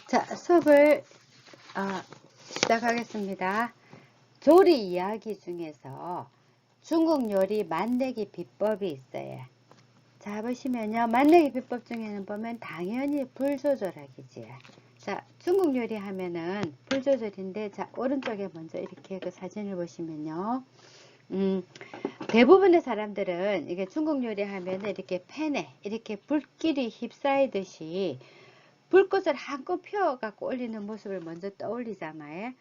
자, 수업을 시작하겠습니다. 조리 이야기 중에서 중국 요리 맛내기 비법이 있어요. 자, 보시면요. 맛내기 비법 중에는 보면 당연히 불 조절하기지. 자, 중국 요리 하면은 불 조절인데, 자, 오른쪽에 먼저 이렇게 그 사진을 보시면요. 대부분의 사람들은 이게 중국 요리 하면은 이렇게 팬에 이렇게 불길이 휩싸이듯이 불꽃을 한껏 피워갖고 올리는 모습을 먼저 떠올리잖아요.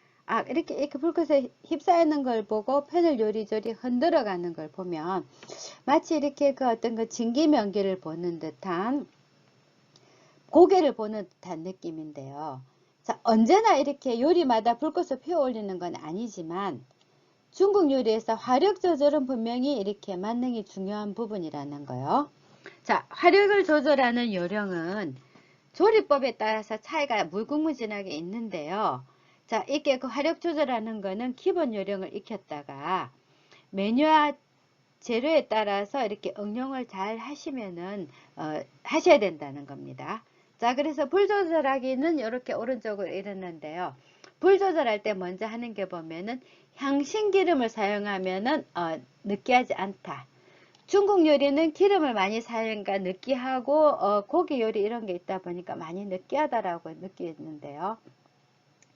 이렇게 불꽃에 휩싸이는 걸 보고 팬을 요리조리 흔들어 가는 걸 보면 마치 이렇게 그 어떤 그 진기명기를 보는 듯한, 고개를 보는 듯한 느낌인데요. 자, 언제나 이렇게 요리마다 불꽃을 피워 올리는 건 아니지만 중국 요리에서 화력 조절은 분명히 이렇게 만능이 중요한 부분이라는 거요. 자, 화력을 조절하는 요령은 조리법에 따라서 차이가 무궁무진하게 있는데요. 자, 이게 그 화력 조절하는 거는 기본 요령을 익혔다가 메뉴와 재료에 따라서 이렇게 응용을 잘 하시면은 하셔야 된다는 겁니다. 자, 그래서 불 조절하기는 이렇게 오른쪽으로 이랬는데요. 불 조절할 때 먼저 하는 게 보면은 향신기름을 사용하면은 느끼하지 않다. 중국 요리는 기름을 많이 사용하니까 느끼하고 고기 요리 이런 게 있다 보니까 많이 느끼하다라고 느끼는데요.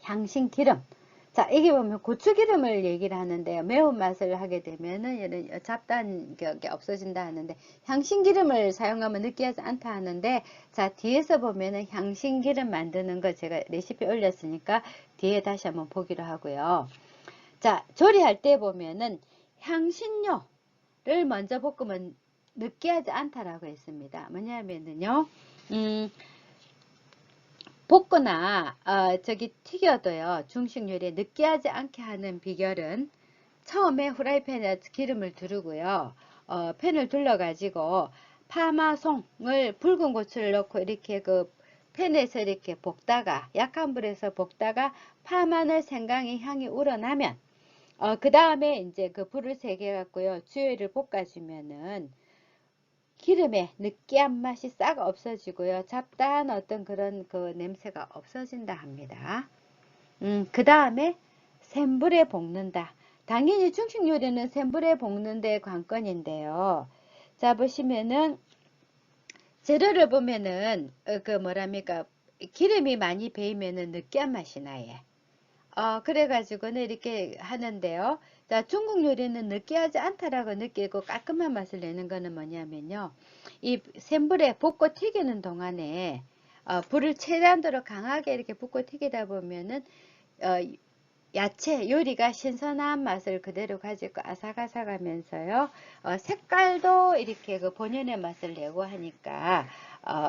향신기름. 자, 이게 보면 고추기름을 얘기를 하는데요. 매운맛을 하게 되면은 이런 잡다한 게 없어진다 하는데, 향신기름을 사용하면 느끼하지 않다 하는데, 자, 뒤에서 보면은 향신기름 만드는 거 제가 레시피 올렸으니까 뒤에 다시 한번 보기로 하고요. 자, 조리할 때 보면은 향신료 를 먼저 볶으면 느끼하지 않다라고 했습니다. 뭐냐면은요, 볶거나 튀겨도요, 중식 요리에 느끼하지 않게 하는 비결은 처음에 후라이팬에 기름을 두르고요, 팬을 둘러가지고 파마송을, 붉은 고추를 넣고 이렇게 그 팬에서 이렇게 볶다가, 약한 불에서 볶다가 파마늘, 생강의 향이 우러나면 그 다음에 이제 그 불을 세게 갖고요, 주유를 볶아주면은 기름의 느끼한 맛이 싹 없어지고요, 잡다한 어떤 그런 그 냄새가 없어진다 합니다. 그 다음에 센 불에 볶는다. 당연히 중식 요리는 센 불에 볶는 데 관건인데요. 자, 보시면은 재료를 보면은 그 뭐랍니까, 기름이 많이 배이면은 느끼한 맛이 나요. 그래가지고는 이렇게 하는데요. 자, 중국 요리는 느끼하지 않다라고 느끼고 깔끔한 맛을 내는 거는 뭐냐면요, 이 센 불에 볶고 튀기는 동안에 불을 최대한도로 강하게 이렇게 볶고 튀기다 보면은 야채 요리가 신선한 맛을 그대로 가지고 아삭아삭하면서요, 색깔도 이렇게 그 본연의 맛을 내고 하니까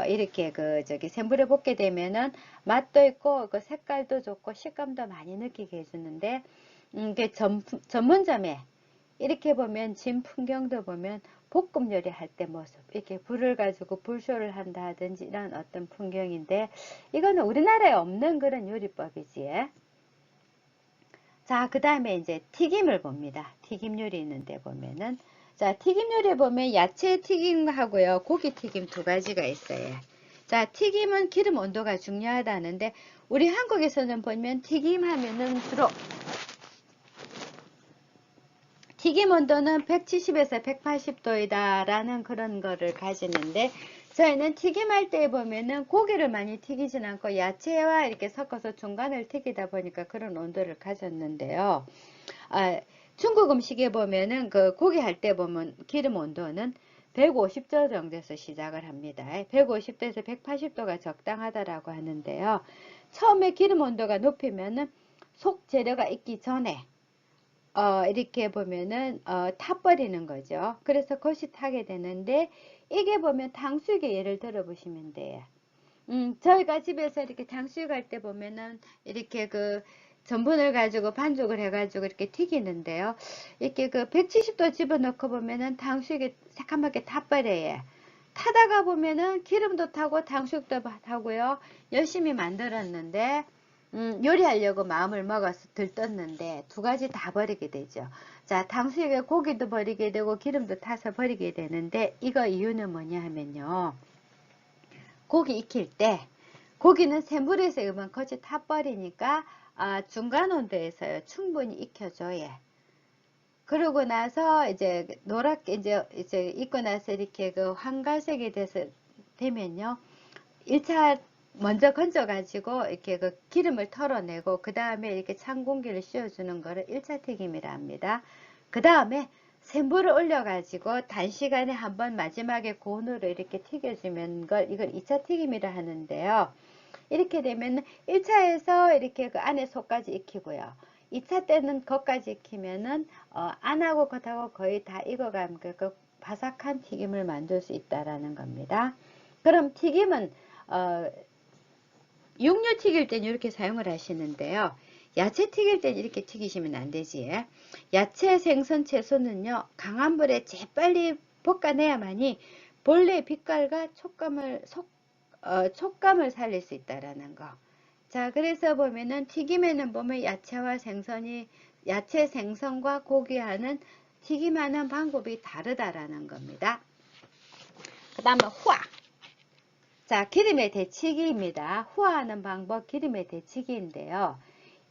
이렇게 그 센 불에 볶게 되면은 맛도 있고 그 색깔도 좋고 식감도 많이 느끼게 해주는데, 그 전문점에 이렇게 보면 진 풍경도 보면 볶음 요리 할 때 모습, 이렇게 불을 가지고 불쇼를 한다 하든지 이런 어떤 풍경인데, 이거는 우리나라에 없는 그런 요리법이지. 자, 그 다음에 이제 튀김을 봅니다. 튀김 요리 있는데 보면은, 자, 튀김 요리에 보면 야채 튀김하고요, 고기 튀김 두 가지가 있어요. 자, 튀김은 기름 온도가 중요하다는데, 우리 한국에서는 보면 튀김 하면은 주로 튀김 온도는 170에서 180도이다 라는 그런 거를 가지는데, 저희는 튀김할 때 보면은 고기를 많이 튀기진 않고 야채와 이렇게 섞어서 중간을 튀기다 보니까 그런 온도를 가졌는데요. 중국 음식에 보면은 그 고기 할 때 보면 기름 온도는 150도 정도에서 시작을 합니다. 150도에서 180도가 적당하다라고 하는데요. 처음에 기름 온도가 높이면은 속 재료가 익기 전에 이렇게 보면은 타버리는 거죠. 그래서 겉이 타게 되는데, 이게 보면 탕수육의 예를 들어 보시면 돼요. 저희가 집에서 이렇게 탕수육 할 때 보면은 이렇게 그 전분을 가지고 반죽을 해가지고 이렇게 튀기는데요. 이렇게 그 170도 집어넣고 보면은 탕수육이 새까맣게 타버려요. 타다가 보면은 기름도 타고 탕수육도 타고요. 열심히 만들었는데, 요리하려고 마음을 먹어서 들떴는데 두 가지 다 버리게 되죠. 자, 탕수육에 고기도 버리게 되고 기름도 타서 버리게 되는데, 이거 이유는 뭐냐 하면요, 고기 익힐 때 고기는 센 불에서 익으면 거치 타버리니까 중간 온도에서요 충분히 익혀줘요. 그러고 나서 이제 노랗게 이제 익고 나서 이렇게 그 황갈색이 되면요 1차 먼저 건져 가지고 이렇게 그 기름을 털어내고 그 다음에 이렇게 찬 공기를 씌워주는 거를 1차 튀김이라 합니다. 그 다음에 센 불을 올려 가지고 단시간에 한번 마지막에 고온으로 이렇게 튀겨주면 이걸 2차 튀김이라 하는데요. 이렇게 되면 1차에서 이렇게 그 안에 속까지 익히고요. 2차 때는 겉까지 익히면은 안하고 겉하고 거의 다 익어가면 그 바삭한 튀김을 만들 수 있다라는 겁니다. 그럼 튀김은 육류 튀길 때는 이렇게 사용을 하시는데요. 야채 튀길 때는 이렇게 튀기시면 안 되지. 야채, 생선, 채소는요 강한 불에 재빨리 볶아내야만이 본래 빛깔과 촉감을 살릴 수 있다라는 거. 자, 그래서 보면은 튀김에는 보면 야채, 생선과 고기하는 튀김하는 방법이 다르다라는 겁니다. 그 다음에 후아. 자, 기름의 데치기입니다. 후아하는 방법, 기름의 데치기인데요.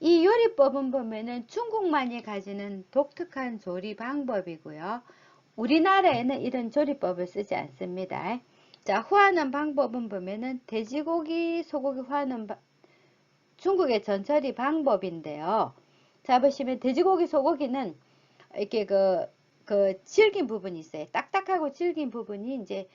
이 요리법은 보면은 중국만이 가지는 독특한 조리 방법이고요. 우리나라에는 이런 조리법을 쓰지 않습니다. 자, 후하는 방법은 보면은 돼지고기, 소고기 후하는 중국의 전처리 방법인데요. 자, 보시면 돼지고기, 소고기는 이렇게 그 질긴 부분이 있어요. 딱딱하고 질긴 부분이 이제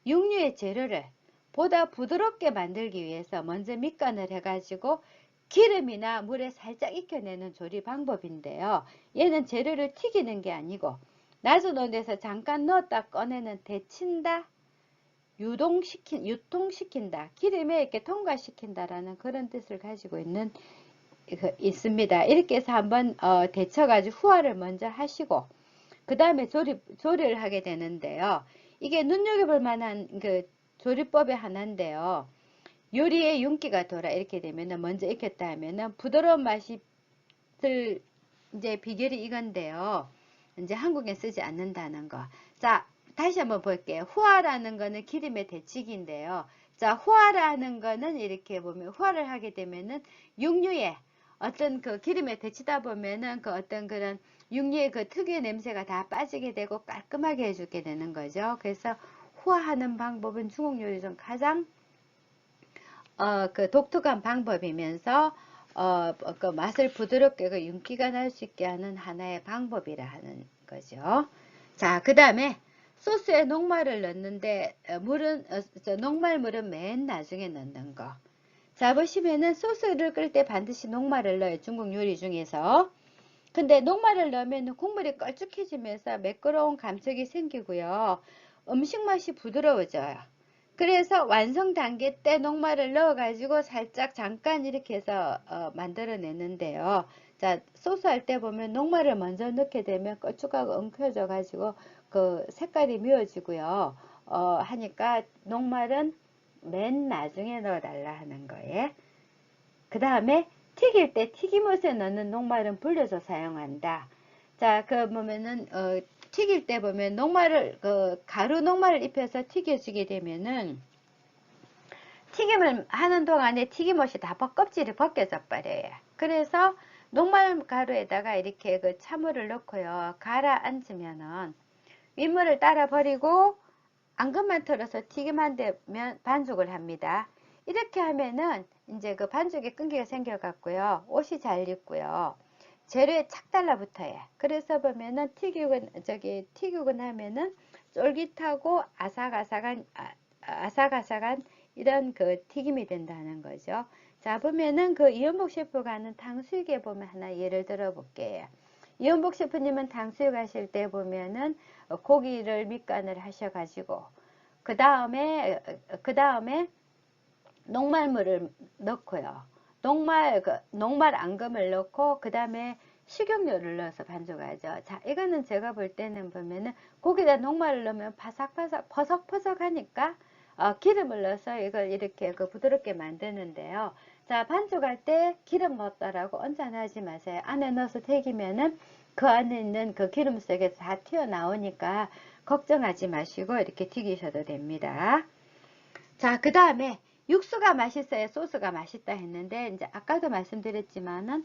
육류의 재료를 보다 부드럽게 만들기 위해서 먼저 밑간을 해가지고 기름이나 물에 살짝 익혀내는 조리 방법인데요. 얘는 재료를 튀기는 게 아니고 낮은 온도에서 잠깐 넣었다 꺼내는 데친다, 유통시킨다, 기름에 이렇게 통과시킨다라는 그런 뜻을 가지고 있습니다. 이렇게 해서 한번 데쳐가지고 후화를 먼저 하시고 그 다음에 조리를 하게 되는데요. 이게 눈여겨볼 만한 그 조리법의 하나인데요. 요리에 윤기가 돌아 이렇게 되면은 먼저 익혔다 하면은 부드러운 맛이 이제 비결이 이건데요. 이제 한국에 쓰지 않는다는 거. 자, 다시 한번 볼게요. 후아라는 거는 기름의 데치기인데요. 자, 후아라는 거는 이렇게 보면 후아를 하게 되면은 육류에 어떤 그 기름에 데치다 보면은 그 어떤 그런 육류의 그 특유의 냄새가 다 빠지게 되고 깔끔하게 해주게 되는 거죠. 그래서 후아하는 방법은 중국 요리 중 가장 그 독특한 방법이면서 그 맛을 부드럽게 그 윤기가 날 수 있게 하는 하나의 방법이라 하는 거죠. 자, 그 다음에 소스에 녹말을 넣는데 녹말물은 맨 나중에 넣는 거. 자, 보시면은 소스를 끓일 때 반드시 녹말을 넣어요. 중국 요리 중에서. 근데 녹말을 넣으면 국물이 걸쭉해지면서 매끄러운 감촉이 생기고요. 음식 맛이 부드러워져요. 그래서 완성 단계 때 녹말을 넣어 가지고 살짝 잠깐 이렇게 해서 만들어내는데요. 자, 소스 할 때 보면 녹말을 먼저 넣게 되면 걸쭉하고 엉켜져 가지고 그 색깔이 묘해지고요. 하니까 녹말은 맨 나중에 넣어 달라 하는 거예요. 그 다음에 튀길 때 튀김옷에 넣는 녹말은 불려서 사용한다. 자, 그 보면은 튀길 때 보면 녹말을 가루 녹말을 입혀서 튀겨주게 되면은 튀김을 하는 동안에 튀김옷이 다 껍질이 벗겨져 버려요. 그래서 녹말 가루에다가 이렇게 그 찬물을 넣고요. 가라앉으면은 윗물을 따라 버리고 앙금만 털어서 튀김한 데면 반죽을 합니다. 이렇게 하면은 이제 그 반죽에 끈기가 생겨 갖고요. 옷이 잘 익고요. 재료에 착 달라붙어요. 그래서 보면은 튀기고 나면은 쫄깃하고 아삭아삭한 이런 그 튀김이 된다는 거죠. 자, 보면은 그 이연복 셰프가 하는 탕수육에 보면 하나 예를 들어 볼게요. 이연복 셰프님은 탕수육 하실 때 보면은 고기를 밑간을 하셔가지고 그 다음에 녹말물을 넣고요. 녹말 앙금을 넣고 그 다음에 식용유를 넣어서 반죽하죠. 자, 이거는 제가 볼 때는 보면은 고기에다 녹말을 넣으면 퍼석퍼석 하니까 기름을 넣어서 이걸 이렇게 부드럽게 만드는데요. 자, 반죽할 때 기름 넣었다라고 얹어내지 마세요. 안에 넣어서 튀기면은 그 안에 있는 그 기름 속에서 다 튀어나오니까 걱정하지 마시고 이렇게 튀기셔도 됩니다. 자, 그 다음에 육수가 맛있어야 소스가 맛있다 했는데, 이제 아까도 말씀드렸지만은,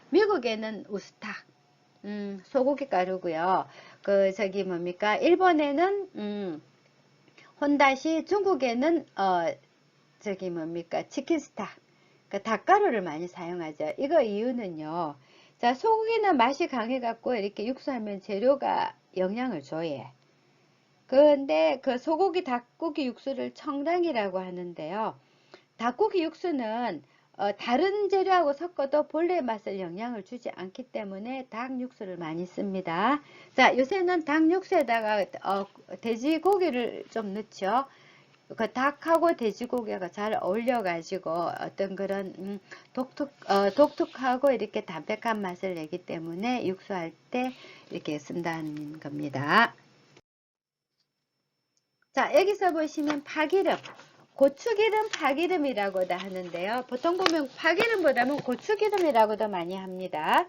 미국에는 우스타, 소고기 가루고요. 그, 저기 뭡니까? 일본에는, 혼다시, 중국에는, 저기 뭡니까? 치킨스타. 그 닭가루를 많이 사용하죠. 이거 이유는요. 자, 소고기는 맛이 강해갖고 이렇게 육수하면 재료가 영양을 줘요. 그런데 그 소고기 닭고기 육수를 청량이라고 하는데요. 닭고기 육수는 다른 재료하고 섞어도 본래 맛을 영향을 주지 않기 때문에 닭 육수를 많이 씁니다. 자, 요새는 닭 육수에다가 돼지고기를 좀 넣죠. 그 닭하고 돼지고기가 잘 어울려 가지고 어떤 그런 독특하고 이렇게 담백한 맛을 내기 때문에 육수할 때 이렇게 쓴다는 겁니다. 자, 여기서 보시면 파기름, 고추기름, 파기름이라고도 하는데요. 보통 보면 파기름보다는 고추기름이라고도 많이 합니다.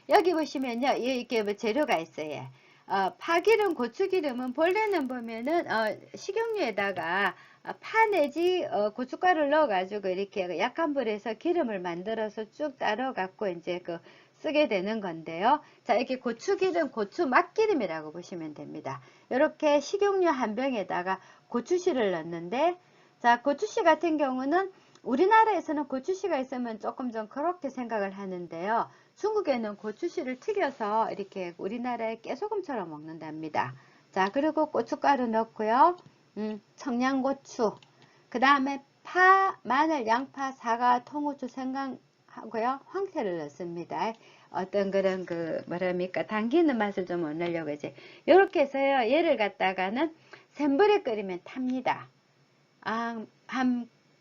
여기 보시면요, 이렇게 뭐 재료가 있어요. 파기름, 고추기름은 본래는 보면은 식용유에다가 파 내지 고춧가루를 넣어가지고 이렇게 약한 불에서 기름을 만들어서 쭉 따로 갖고 이제 그 쓰게 되는 건데요. 자, 이렇게 고추기름, 고추 맛기름이라고 보시면 됩니다. 이렇게 식용유 한 병에다가 고추씨를 넣는데, 자, 고추씨 같은 경우는 우리나라에서는 고추씨가 있으면 조금 좀 그렇게 생각을 하는데요. 중국에는 고추씨를 튀겨서 이렇게 우리나라의 깨소금처럼 먹는답니다. 자, 그리고 고춧가루 넣고요. 청양고추, 그 다음에 파, 마늘, 양파, 사과, 통후추, 생강하고요. 황태를 넣습니다. 어떤 그런 그 뭐랍니까 당기는 맛을 좀 얻으려고 이제 이렇게 해서요. 얘를 갖다가는 센 불에 끓이면 탑니다. 한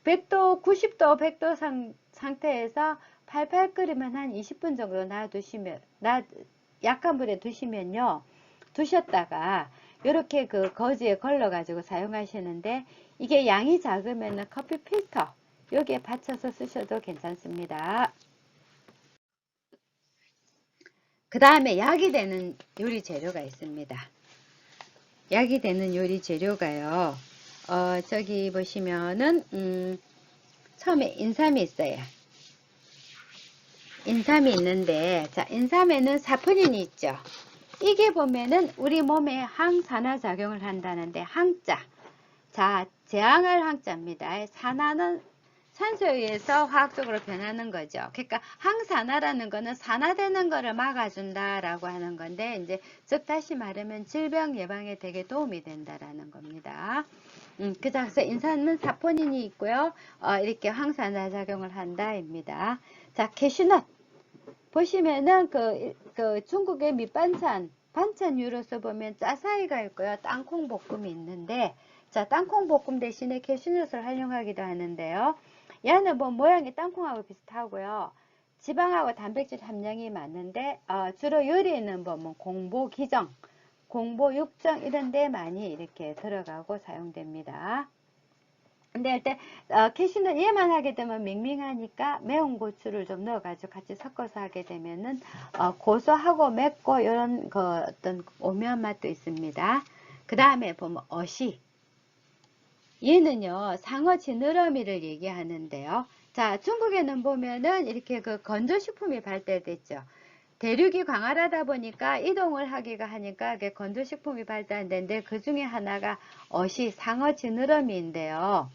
100도, 90도, 100도 상태에서 팔팔 끓이면 한 20분 정도 놔두시면, 약한 불에 두시면요. 두셨다가, 이렇게 그 거즈에 걸러가지고 사용하시는데, 이게 양이 작으면 커피 필터, 여기에 받쳐서 쓰셔도 괜찮습니다. 그 다음에 약이 되는 요리 재료가 있습니다. 약이 되는 요리 재료가요. 저기 보시면은, 처음에 인삼이 있어요. 인삼이 있는데, 자, 인삼에는 사포닌이 있죠. 이게 보면은 우리 몸에 항산화 작용을 한다는데, 항자. 자, 제항할 항자입니다. 산화는 산소에 의해서 화학적으로 변하는 거죠. 그러니까 항산화라는 거는 산화되는 거를 막아준다라고 하는 건데, 이제 즉 다시 말하면 질병 예방에 되게 도움이 된다라는 겁니다. 그래서 인삼은 사포닌이 있고요. 이렇게 항산화 작용을 한다입니다. 자, 캐슈넛 보시면은 그 중국의 밑반찬 반찬류로서 보면 짜사이가 있고요. 땅콩 볶음이 있는데, 자, 땅콩 볶음 대신에 캐슈넛을 활용하기도 하는데요. 얘는 뭐 모양이 땅콩하고 비슷하고요. 지방하고 단백질 함량이 많은데 주로 요리에는 뭐 공보 기정, 공보 육정 이런 데 많이 이렇게 들어가고 사용됩니다. 근데 할때 캐시는 얘만 하게 되면 밍밍하니까 매운 고추를 좀 넣어가지고 같이 섞어서 하게 되면은 고소하고 맵고 이런 그 어떤 오묘한 맛도 있습니다. 그 다음에 보면 어시, 얘는요 상어 지느러미를 얘기하는데요. 자, 중국에는 보면은 이렇게 그 건조식품이 발달됐죠. 대륙이 광활하다 보니까 이동을 하기가 하니까 건조식품이 발달됐는데 그 중에 하나가 어시, 상어 지느러미인데요.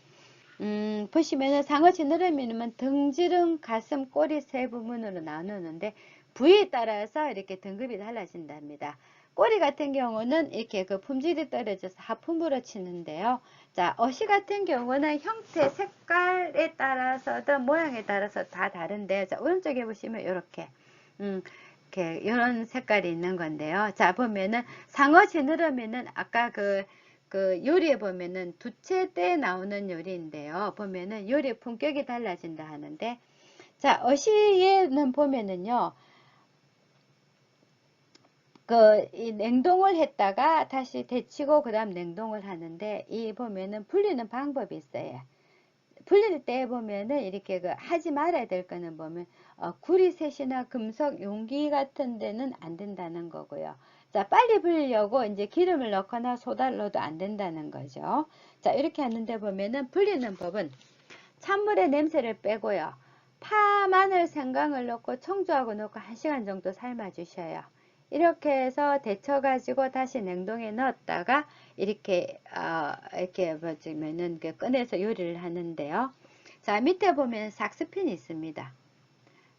보시면은 상어 지느러미는 등지름, 가슴, 꼬리 세 부분으로 나누는데 부위에 따라서 이렇게 등급이 달라진답니다. 꼬리 같은 경우는 이렇게 그 품질이 떨어져서 하품으로 치는데요. 자, 어시 같은 경우는 형태, 색깔에 따라서도 모양에 따라서 다 다른데, 자, 오른쪽에 보시면 이렇게, 이렇게 이런 색깔이 있는 건데요. 자, 보면은 상어 지느러미는 아까 그 요리에 보면은 두째 때 나오는 요리인데요. 보면은 요리 품격이 달라진다 하는데, 자, 어시에는 보면은요, 이 냉동을 했다가 다시 데치고 그 다음 냉동을 하는데, 이 보면은 불리는 방법이 있어요. 불릴 때 보면은 이렇게 하지 말아야 될 거는 보면 구리셋이나 금속 용기 같은 데는 안 된다는 거고요. 자, 빨리 불리려고 이제 기름을 넣거나 소다를 넣어도 안 된다는 거죠. 자, 이렇게 하는데 보면은 불리는 법은 찬물에 냄새를 빼고요. 파, 마늘, 생강을 넣고 청주하고 넣고 1시간 정도 삶아 주셔요. 이렇게 해서 데쳐가지고 다시 냉동에 넣었다가 이렇게 보면은 꺼내서 요리를 하는데요. 자, 밑에 보면 삭스핀이 있습니다.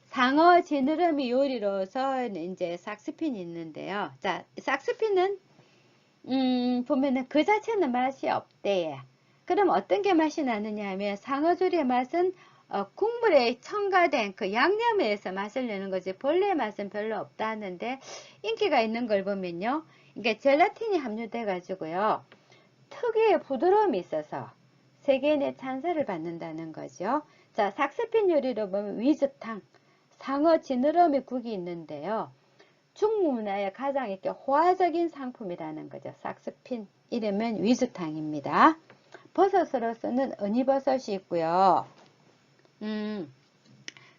상어 지느러미 요리로서 이제 삭스핀이 있는데요. 자, 삭스핀은 보면은 그 자체는 맛이 없대요. 그럼 어떤 게 맛이 나느냐 하면 상어조리의 맛은 국물에 첨가된 그 양념에서 맛을 내는 거지 본래 맛은 별로 없다 하는데 인기가 있는 걸 보면요. 이게 젤라틴이 함유돼 가지고요. 특유의 부드러움이 있어서 세계인의 찬사를 받는다는 거죠. 자, 삭스핀 요리로 보면 위즈탕, 상어 지느러미 국이 있는데요. 중국 문화의 가장 이렇게 호화적인 상품이라는 거죠. 삭스핀 이름은 위즈탕입니다. 버섯으로서는 은이버섯이 있고요.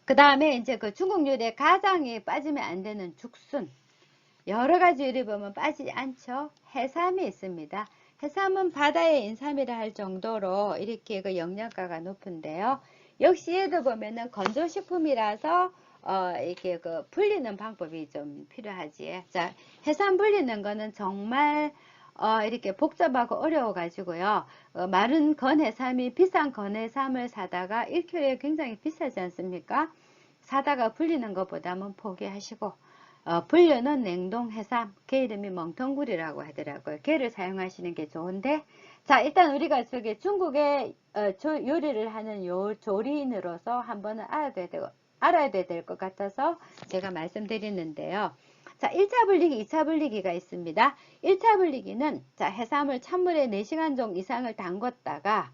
그 다음에 이제 그 중국 요리에 가장 빠지면 안 되는 죽순. 여러 가지 요리 보면 빠지지 않죠. 해삼이 있습니다. 해삼은 바다의 인삼이라 할 정도로 이렇게 그 영양가가 높은데요. 역시 얘도 보면은 건조식품이라서 이렇게 그 불리는 방법이 좀 필요하지. 자, 해삼 불리는 거는 정말 이렇게 복잡하고 어려워 가지고요. 마른 건해삼이 비싼 건해삼을 사다가 1kg에 굉장히 비싸지 않습니까? 사다가 불리는 것보다는 포기하시고 불려는 냉동 해삼, 걔 이름이 멍텅구리라고 하더라고요. 걔를 사용하시는 게 좋은데, 자, 일단 우리가 저기 중국의 요리를 하는 조리인으로서 한번은 알아야 될 것 같아서 제가 말씀드리는데요. 자, 1차 불리기, 2차 불리기가 있습니다. 1차 불리기는 자, 해삼을 찬물에 4시간 정도 이상을 담궜다가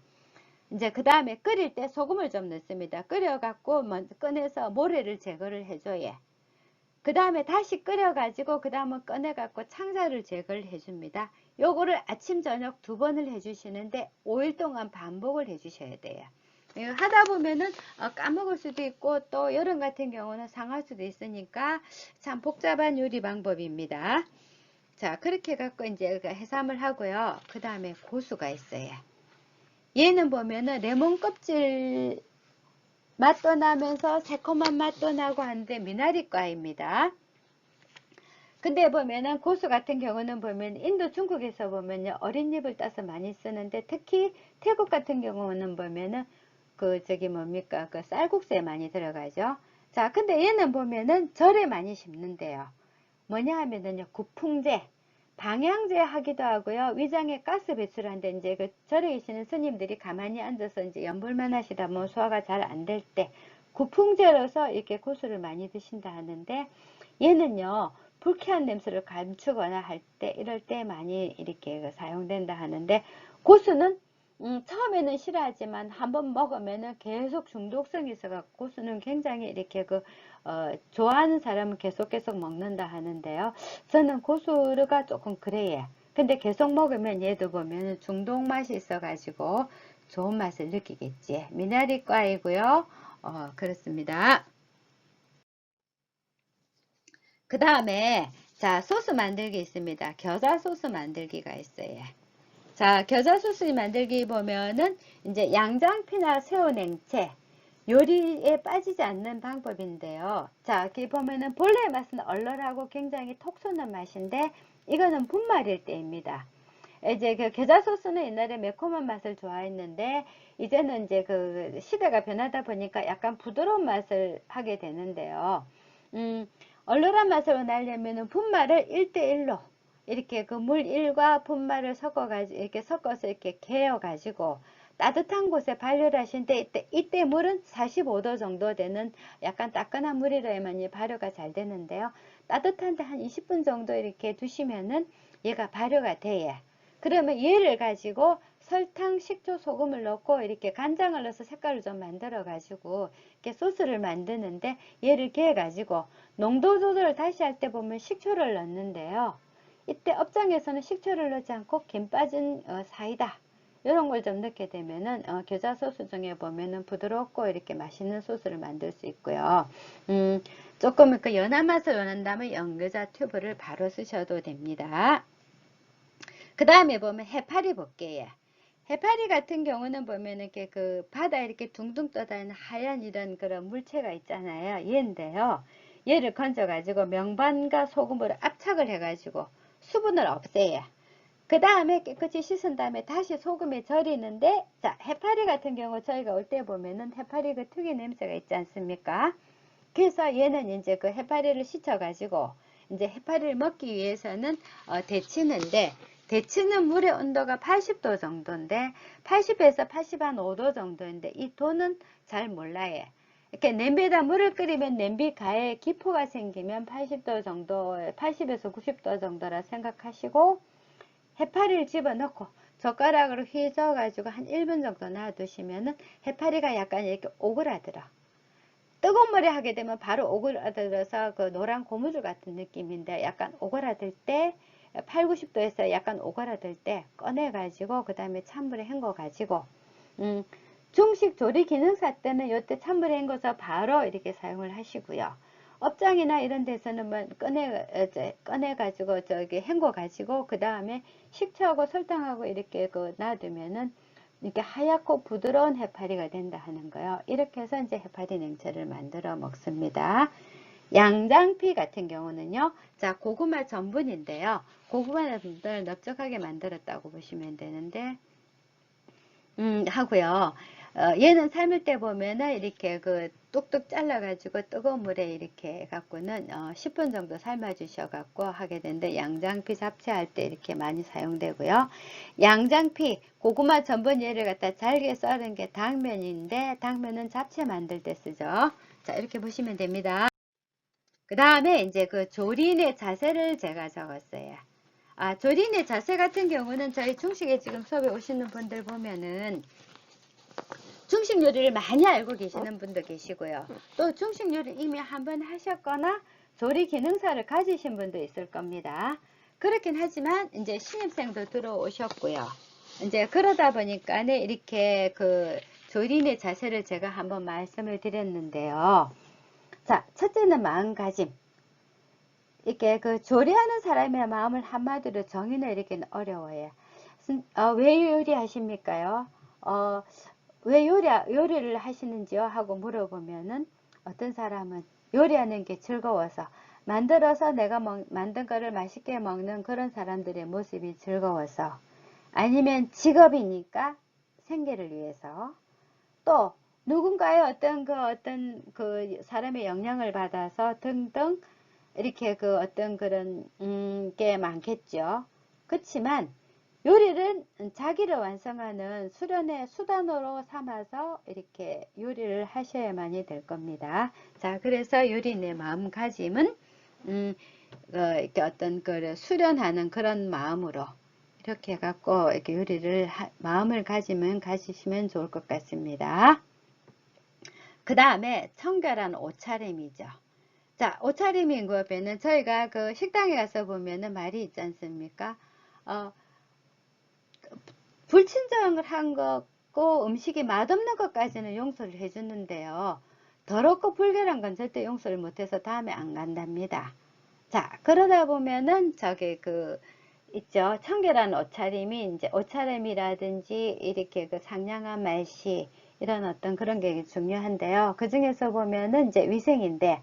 이제 그 다음에 끓일 때 소금을 좀 넣습니다. 끓여갖고 먼저 꺼내서 모래를 제거를 해줘요. 그 다음에 다시 끓여가지고 그 다음은 꺼내갖고 창자를 제거를 해줍니다. 요거를 아침 저녁 2번을 해주시는데 5일 동안 반복을 해주셔야 돼요. 하다 보면은 까먹을 수도 있고 또 여름 같은 경우는 상할 수도 있으니까 참 복잡한 요리 방법입니다. 자, 그렇게 갖고 이제 해삼을 하고요. 그 다음에 고수가 있어요. 얘는 보면은 레몬 껍질 맛도 나면서 새콤한 맛도 나고 하는데 미나리과입니다. 근데 보면은 고수 같은 경우는 보면 인도 중국에서 보면요 어린 잎을 따서 많이 쓰는데 특히 태국 같은 경우는 보면은 그 쌀국수에 많이 들어가죠. 자, 근데 얘는 보면은 절에 많이 심는데요. 뭐냐 하면은요 구풍제, 방향제 하기도 하고요. 위장에 가스 배출하는데 이제 그 절에 계시는 스님들이 가만히 앉아서 이제 연불만 하시다 보면 소화가 잘 안 될 때 구풍제로서 이렇게 고수를 많이 드신다 하는데 얘는요 불쾌한 냄새를 감추거나 할 때 이럴 때 많이 이렇게 사용된다 하는데 고수는 처음에는 싫어하지만 한번 먹으면은 계속 중독성이 있어서 고수는 굉장히 이렇게 좋아하는 사람은 계속 먹는다 하는데요. 저는 고수가 조금 그래요. 근데 계속 먹으면 얘도 보면 중독 맛이 있어가지고 좋은 맛을 느끼겠지. 미나리과이고요. 그렇습니다. 그 다음에 자 소스 만들기 있습니다. 겨자 소스 만들기가 있어요. 자, 겨자 소스 만들기 보면은 이제 양장피나 새우 냉채 요리에 빠지지 않는 방법인데요. 자, 여기 보면은 본래의 맛은 얼얼하고 굉장히 톡 쏘는 맛인데 이거는 분말일 때입니다. 이제 그 겨자 소스는 옛날에 매콤한 맛을 좋아했는데 이제는 이제 그 시대가 변하다 보니까 약간 부드러운 맛을 하게 되는데요. 얼얼한 맛을 내려면은 분말을 1대1로 이렇게 그 물 1과 분말을 섞어서 이렇게 개어가지고 따뜻한 곳에 발효를 하시는데 이때 물은 45도 정도 되는 약간 따끈한 물이라야만 발효가 잘 되는데요. 따뜻한데 한 20분 정도 이렇게 두시면은 얘가 발효가 돼요. 그러면 얘를 가지고 설탕, 식초, 소금을 넣고 이렇게 간장을 넣어서 색깔을 좀 만들어 가지고 이렇게 소스를 만드는데 얘를 개어 가지고 농도 조절을 다시 할 때 보면 식초를 넣는데요. 이때 업장에서는 식초를 넣지 않고 김 빠진 사이다 이런 걸 좀 넣게 되면은 겨자 소스 중에 보면은 부드럽고 이렇게 맛있는 소스를 만들 수 있고요. 조금 그 연한 맛을 원한다면 연겨자 튜브를 바로 쓰셔도 됩니다. 그 다음에 보면 해파리 볼게요. 해파리 같은 경우는 보면 이렇게 그 바다에 이렇게 둥둥 떠다니는 하얀 이런 그런 물체가 있잖아요. 얘인데요. 얘를 건져 가지고 명반과 소금으로 압착을 해 가지고 수분을 없애요. 그 다음에 깨끗이 씻은 다음에 다시 소금에 절이는데, 자, 해파리 같은 경우 저희가 올 때 보면은 해파리 그 특유 냄새가 있지 않습니까? 그래서 얘는 이제 그 해파리를 씻어가지고 이제 해파리를 먹기 위해서는 데치는데, 데치는 물의 온도가 80도 정도인데 80에서 85도 정도인데 이 도는 잘 몰라요. 이렇게 냄비에다 물을 끓이면 냄비 가에 기포가 생기면 80도 정도, 80에서 90도 정도라 생각하시고 해파리를 집어넣고 젓가락으로 휘저어 가지고 한 1분 정도 놔두시면은 해파리가 약간 이렇게 오그라들어. 뜨거운 물에 하게 되면 바로 오그라들어서 그 노란 고무줄 같은 느낌인데, 약간 오그라들 때 8, 90도에서 약간 오그라들 때 꺼내 가지고 그 다음에 찬물에 헹궈 가지고 중식 조리 기능사 때는 이때 찬물에 헹궈서 바로 이렇게 사용을 하시고요. 업장이나 이런 데서는 뭐 꺼내 가지고 저기 헹궈 가지고 그 다음에 식초하고 설탕하고 이렇게 그 놔두면은 이렇게 하얗고 부드러운 해파리가 된다 하는 거예요. 이렇게 해서 이제 해파리 냉채를 만들어 먹습니다. 양장피 같은 경우는요, 자, 고구마 전분인데요. 고구마를 넓적하게 만들었다고 보시면 되는데, 하고요. 얘는 삶을 때 보면은 이렇게 그 뚝뚝 잘라가지고 뜨거운 물에 이렇게 갖고는 10분 정도 삶아 주셔갖고 하게 되는데, 양장피 잡채할 때 이렇게 많이 사용되고요. 양장피, 고구마 전분 얘를 갖다 잘게 썰은 게 당면인데, 당면은 잡채 만들 때 쓰죠. 자, 이렇게 보시면 됩니다. 그 다음에 이제 그 조린의 자세를 제가 적었어요. 조린의 자세 같은 경우는 저희 중식에 지금 수업에 오시는 분들 보면은 중식 요리를 많이 알고 계시는 분도 계시고요. 또 중식 요리 이미 한번 하셨거나 조리 기능사를 가지신 분도 있을 겁니다. 그렇긴 하지만 이제 신입생도 들어오셨고요. 이제 그러다 보니까 이렇게 그 조린의 자세를 제가 한번 말씀을 드렸는데요. 자, 첫째는 마음가짐. 이렇게 그 조리하는 사람의 마음을 한마디로 정의내리기는 어려워요. 왜 요리하십니까요? 왜 요리를 하시는지요? 하고 물어보면은 어떤 사람은 요리하는 게 즐거워서, 만들어서 내가 만든 거를 맛있게 먹는 그런 사람들의 모습이 즐거워서, 아니면 직업이니까 생계를 위해서, 또 누군가의 어떤 그 사람의 영향을 받아서 등등 이렇게 그 어떤 그런 게 많겠죠. 그렇지만 요리는 자기를 완성하는 수련의 수단으로 삼아서 이렇게 요리를 하셔야만이 될 겁니다. 자, 그래서 요리의 마음가짐은 이렇게 어떤 그 수련하는 그런 마음으로 이렇게 해갖고 이렇게 요리를 마음을 가지시면 좋을 것 같습니다. 그 다음에 청결한 옷차림이죠. 자, 옷차림인 거에는 저희가 그 식당에 가서 보면은 말이 있지 않습니까? 불친절을 한 거고 음식이 맛없는 것까지는 용서를 해주는데요. 더럽고 불결한 건 절대 용서를 못해서 다음에 안 간답니다. 자, 그러다 보면은 저기 그 있죠. 청결한 옷차림이 이제 옷차림이라든지 이렇게 그 상냥한 말씨 이런 어떤 그런 게 중요한데요. 그 중에서 보면은 이제 위생인데,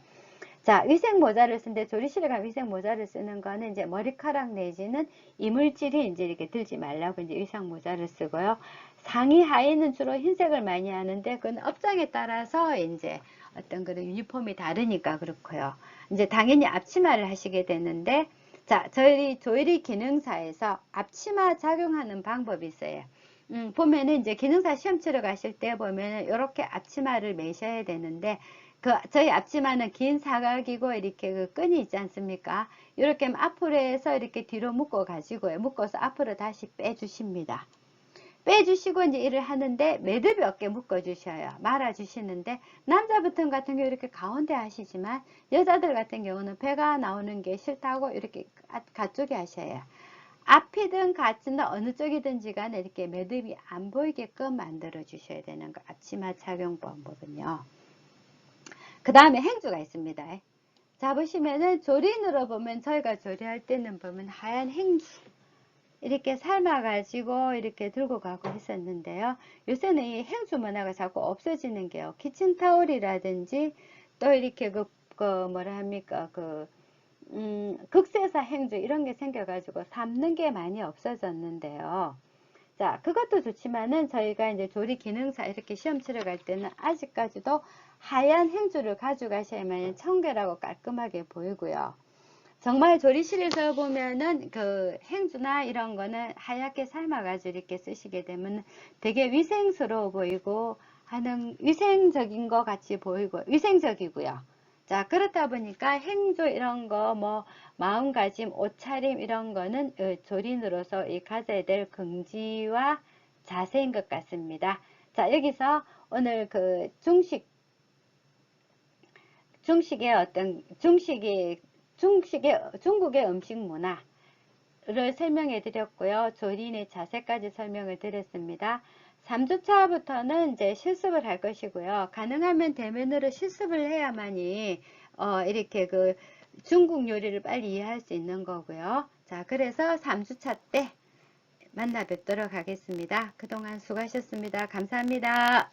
자, 위생 모자를 쓰는데 조리실에 가면 위생 모자를 쓰는 거는 이제 머리카락 내지는 이물질이 이제 이렇게 들지 말라고 이제 위생 모자를 쓰고요. 상의 하의는 주로 흰색을 많이 하는데 그건 업장에 따라서 이제 어떤 그런 유니폼이 다르니까 그렇고요. 이제 당연히 앞치마를 하시게 되는데, 자, 저희 조리 기능사에서 앞치마 작용하는 방법이 있어요. 보면은 이제 기능사 시험 치러 가실 때 보면은 이렇게 앞치마를 매셔야 되는데, 저희 앞치마는 긴 사각이고 이렇게 그 끈이 있지 않습니까? 이렇게 앞으로 해서 이렇게 뒤로 묶어 가지고요. 묶어서 앞으로 다시 빼주십니다. 빼주시고 이제 일을 하는데 매듭이 없게 묶어 주셔요. 말아 주시는데, 남자분 같은 경우 이렇게 가운데 하시지만 여자들 같은 경우는 배가 나오는 게 싫다고 이렇게 가쪽에 하셔요. 앞이든 같은 어느 쪽이든지 간에 이렇게 매듭이 안 보이게끔 만들어 주셔야 되는 거. 앞치마 착용 방법은요. 그 다음에 행주가 있습니다. 자, 보시면은 조린으로 보면 저희가 조리할 때는 보면 하얀 행주 이렇게 삶아 가지고 이렇게 들고 가고 했었는데요. 요새는 이 행주 문화가 자꾸 없어지는 게요. 키친타올이라든지 또 이렇게 뭐라 합니까, 극세사 행주 이런 게 생겨가지고 삶는 게 많이 없어졌는데요. 자, 그것도 좋지만은 저희가 이제 조리 기능사 이렇게 시험 치러 갈 때는 아직까지도 하얀 행주를 가져가셔야만 청결하고 깔끔하게 보이고요. 정말 조리실에서 보면은 그 행주나 이런 거는 하얗게 삶아가지고 이렇게 쓰시게 되면 되게 위생스러워 보이고 하는 위생적인 것 같이 보이고 위생적이고요. 자, 그렇다 보니까 행주 이런 거 뭐 마음가짐, 옷차림 이런 거는 조린으로서 이 가져야 될 긍지와 자세인 것 같습니다. 자, 여기서 오늘 그 중식의 어떤 중국의 음식 문화를 설명해 드렸고요. 조린의 자세까지 설명을 드렸습니다. 3주차부터는 이제 실습을 할 것이고요. 가능하면 대면으로 실습을 해야만이 이렇게 그 중국 요리를 빨리 이해할 수 있는 거고요. 자, 그래서 3주차 때 만나 뵙도록 하겠습니다. 그동안 수고하셨습니다. 감사합니다.